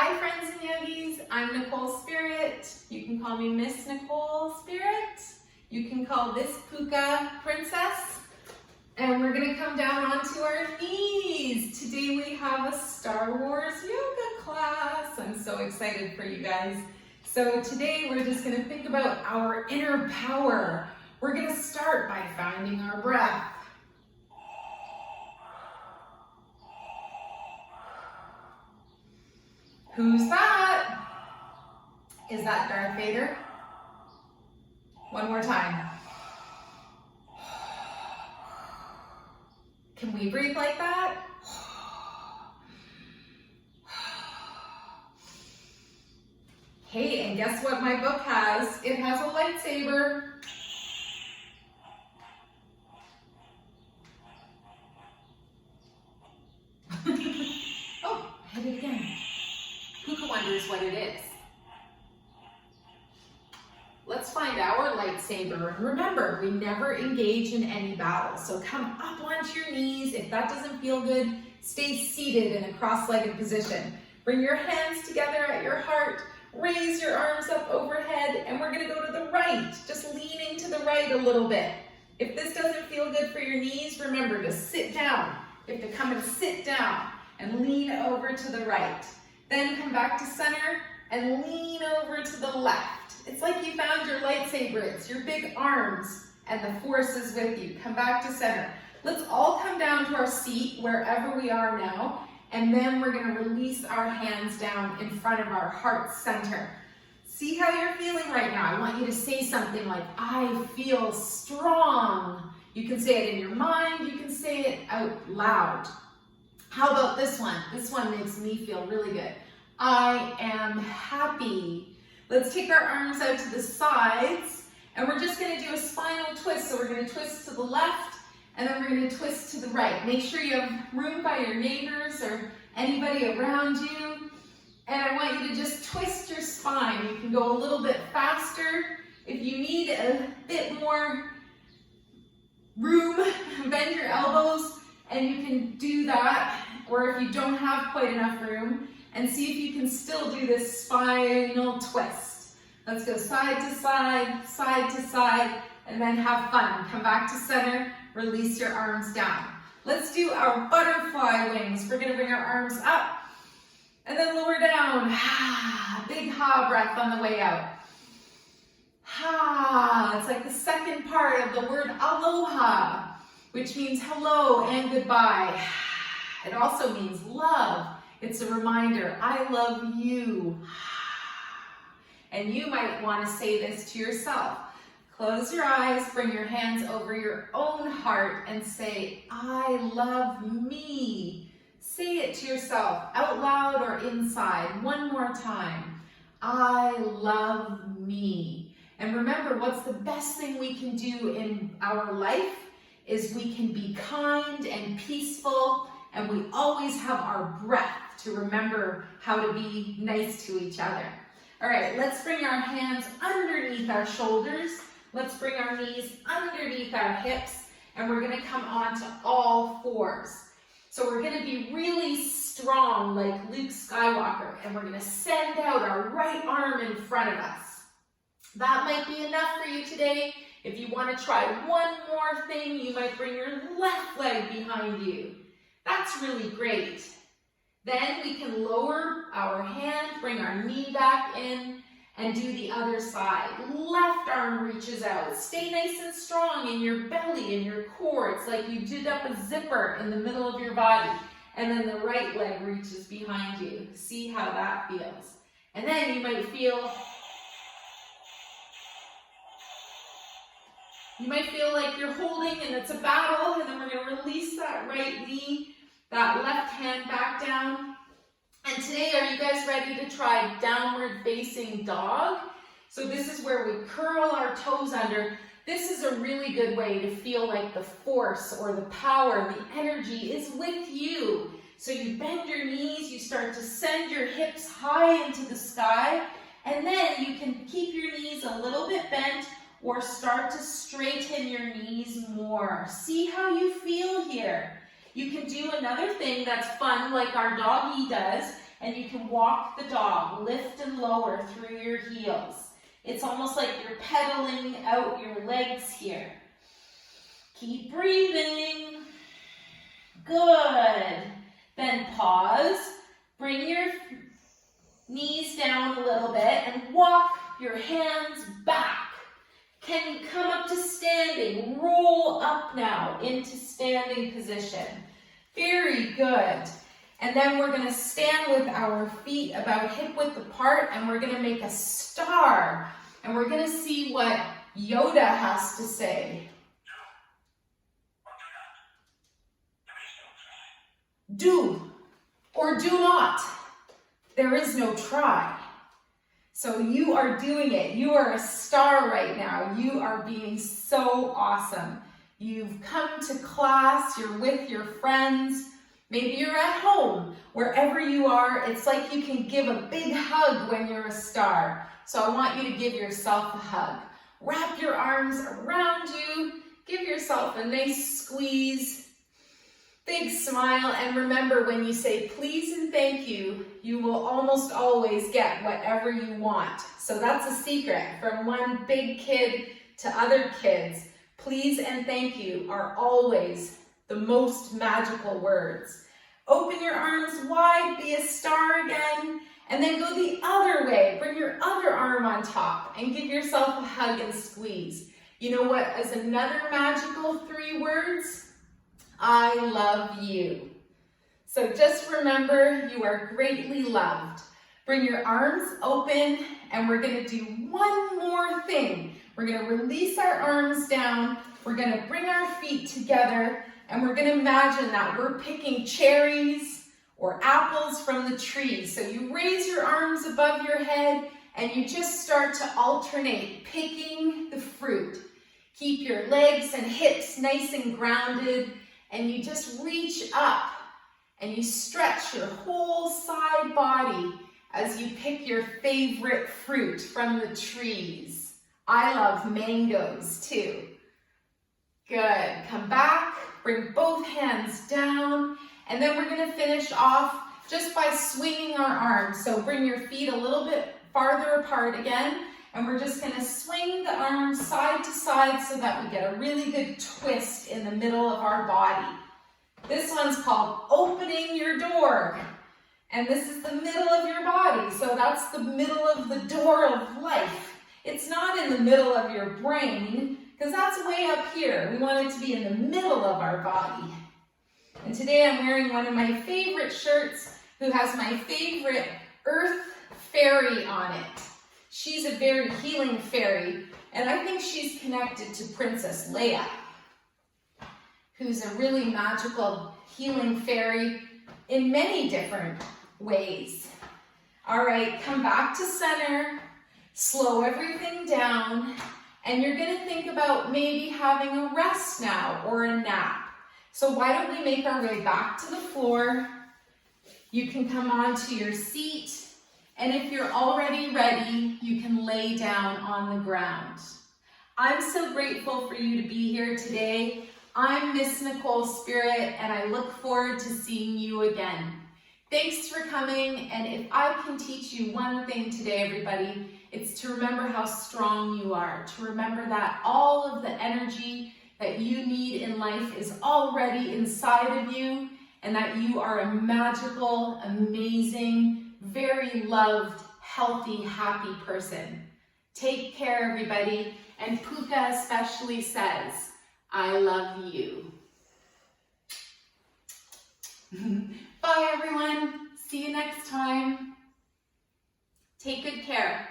Hi friends and yogis, I'm Nicole Spirit. You can call me Miss Nicole Spirit. You can call this Puka Princess. And we're gonna come down onto our knees. Today we have a Star Wars yoga class. I'm so excited for you guys. So today we're just gonna think about our inner power. We're gonna start by finding our breath. Who's that? Is that Darth Vader? One more time. Can we breathe like that? Hey, and guess what my book has? It has a lightsaber. Oh, I hit it again. Puka wonders what it is. Let's find our lightsaber. Remember, we never engage in any battle. So come up onto your knees. If that doesn't feel good, stay seated in a cross-legged position. Bring your hands together at your heart. Raise your arms up overhead, and we're gonna go to the right. Just leaning to the right a little bit. If this doesn't feel good for your knees, remember to sit down. You have to come and sit down and lean over to the right. Then come back to center and lean over to the left. It's like you found your lightsaber. It's your big arms and the force is with you. Come back to center. Let's all come down to our seat wherever we are now, and then we're gonna release our hands down in front of our heart center. See how you're feeling right now. I want you to say something like, I feel strong. You can say it in your mind, you can say it out loud. How about this one? This one makes me feel really good. I am happy. Let's take our arms out to the sides, and we're just gonna do a spinal twist. So we're gonna twist to the left, and then we're gonna twist to the right. Make sure you have room by your neighbors or anybody around you. And I want you to just twist your spine. You can go a little bit faster. If you need a bit more room, bend your elbows, and you can do that. Or if you don't have quite enough room, and see if you can still do this spinal twist. Let's go side to side, and then have fun. Come back to center, release your arms down. Let's do our butterfly wings. We're gonna bring our arms up, and then lower down. Big ha breath on the way out. Ha, it's like the second part of the word aloha, which means hello and goodbye. It also means love. It's a reminder, I love you. And you might want to say this to yourself. Close your eyes, bring your hands over your own heart and say, I love me. Say it to yourself out loud or inside. One more time. I love me. And remember, what's the best thing we can do in our life is we can be kind and peaceful, and we always have our breath to remember how to be nice to each other. All right, let's bring our hands underneath our shoulders. Let's bring our knees underneath our hips, and we're gonna come onto all fours. So we're gonna be really strong like Luke Skywalker, and we're gonna send out our right arm in front of us. That might be enough for you today. If you wanna try one more thing, you might bring your left leg behind you. That's really great. Then we can lower our hand, bring our knee back in, and do the other side. Left arm reaches out. Stay nice and strong in your belly, in your core. It's like you did up a zipper in the middle of your body. And then the right leg reaches behind you. See how that feels. And then you might feel like you're holding and it's a battle, and then we're going to release that right knee, that left hand back down. And today, are you guys ready to try downward facing dog? So this is where we curl our toes under. This is a really good way to feel like the force or the power, the energy is with you. So you bend your knees, you start to send your hips high into the sky, and then you can keep your knees a little bit bent or start to straighten your knees more. See how you feel here. You can do another thing that's fun like our doggy does, And you can walk the dog, lift and lower through your heels. It's almost like you're pedaling out your legs here. Keep breathing. Good. Then pause. Bring your knees down a little bit and walk your hands back. Can you come up to standing? Roll up now into standing position. Very good. And then we're going to stand with our feet about hip width apart, and we're going to make a star. And we're going to see what Yoda has to say. Do or do not. There is no try. So you are doing it. You are a star right now. You are being so awesome. You've come to class. You're with your friends. Maybe you're at home. Wherever you are, it's like you can give a big hug when you're a star. So I want you to give yourself a hug. Wrap your arms around you. Give yourself a nice squeeze. Big smile, and remember, when you say please and thank you, you will almost always get whatever you want. So that's a secret from one big kid to other kids. Please and thank you are always the most magical words. Open your arms wide, be a star again, and then go the other way. Bring your other arm on top and give yourself a hug and squeeze. You know what is another magical 3 words? I love you. So just remember, you are greatly loved. Bring your arms open, and we're going to do one more thing. We're going to release our arms down. We're going to bring our feet together, and we're going to imagine that we're picking cherries or apples from the tree. So you raise your arms above your head, and you just start to alternate picking the fruit. Keep your legs and hips nice and grounded. And you just reach up and you stretch your whole side body as you pick your favorite fruit from the trees. I love mangoes too. Good. Come back, bring both hands down, and then we're going to finish off just by swinging our arms. So bring your feet a little bit farther apart again, and we're just going to swing the arms side to side so that we get a really good twist in the middle of our body. This one's called opening your door. And this is the middle of your body. So that's the middle of the door of life. It's not in the middle of your brain, because that's way up here. We want it to be in the middle of our body. And today I'm wearing one of my favorite shirts who has my favorite earth fairy on it. She's a very healing fairy, and I think she's connected to Princess Leia, who's a really magical healing fairy in many different ways. All right, come back to center, slow everything down, and you're going to think about maybe having a rest now or a nap. So why don't we make our way back to the floor? You can come onto your seat. And if you're already ready, you can lay down on the ground. I'm so grateful for you to be here today. I'm Miss Nicole Spirit, and I look forward to seeing you again. Thanks for coming, and if I can teach you one thing today, everybody, it's to remember how strong you are, to remember that all of the energy that you need in life is already inside of you, and that you are a magical, amazing, very loved, healthy, happy person. Take care, everybody. And Puka especially says, I love you. Bye, everyone. See you next time. Take good care.